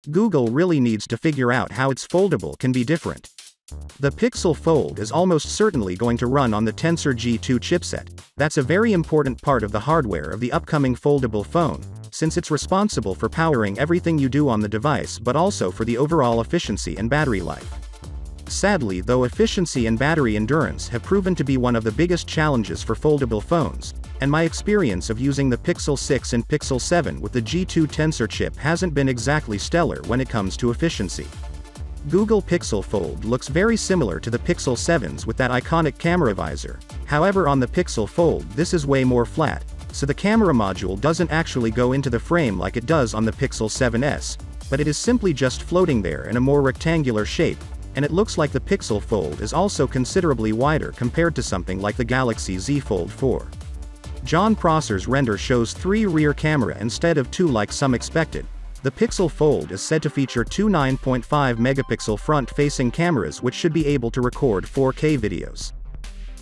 Google really needs to figure out how its foldable can be different. The Pixel Fold is almost certainly going to run on the Tensor G2 chipset. That's a very important part of the hardware of the upcoming foldable phone, since it's responsible for powering everything you do on the device but also for the overall efficiency and battery life. Sadly, though, efficiency and battery endurance have proven to be one of the biggest challenges for foldable phones, and my experience of using the Pixel 6 and Pixel 7 with the G2 Tensor chip hasn't been exactly stellar when it comes to efficiency. Google Pixel Fold looks very similar to the Pixel 7s with that iconic camera visor. However, on the Pixel Fold this is way more flat, so the camera module doesn't actually go into the frame like it does on the Pixel 7s, but it is simply just floating there in a more rectangular shape, and it looks like the Pixel Fold is also considerably wider compared to something like the Galaxy Z Fold 4. Jon Prosser's render shows 3 rear camera instead of 2 like some expected. The Pixel Fold is said to feature 2 9.5 megapixel front-facing cameras which should be able to record 4K videos.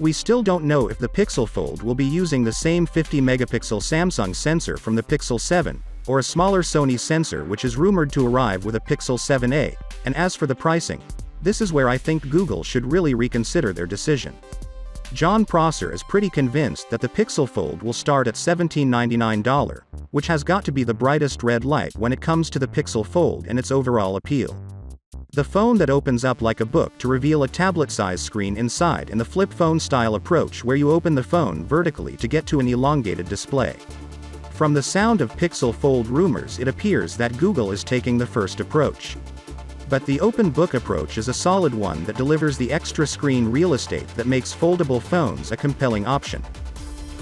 We still don't know if the Pixel Fold will be using the same 50 megapixel Samsung sensor from the Pixel 7, or a smaller Sony sensor which is rumored to arrive with a Pixel 7a, and as for the pricing, this is where I think Google should really reconsider their decision. Jon Prosser is pretty convinced that the Pixel Fold will start at $1799, which has got to be the brightest red light when it comes to the Pixel Fold and its overall appeal. The phone that opens up like a book to reveal a tablet-sized screen inside in the flip phone style approach where you open the phone vertically to get to an elongated display. From the sound of Pixel Fold rumors, it appears that Google is taking the first approach. But the open book approach is a solid one that delivers the extra screen real estate that makes foldable phones a compelling option.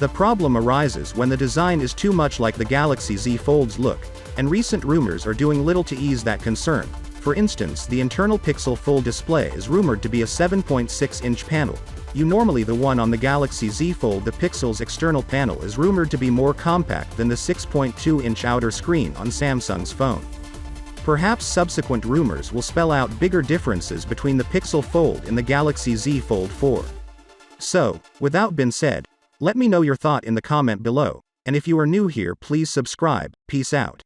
The problem arises when the design is too much like the Galaxy Z Fold's look, and recent rumors are doing little to ease that concern. For instance, the internal Pixel Fold display is rumored to be a 7.6-inch panel. Normally the one on the Galaxy Z Fold, the Pixel's external panel is rumored to be more compact than the 6.2-inch outer screen on Samsung's phone. Perhaps subsequent rumors will spell out bigger differences between the Pixel Fold and the Galaxy Z Fold 4. So, with that being said, let me know your thought in the comment below, and if you are new here, please subscribe. Peace out.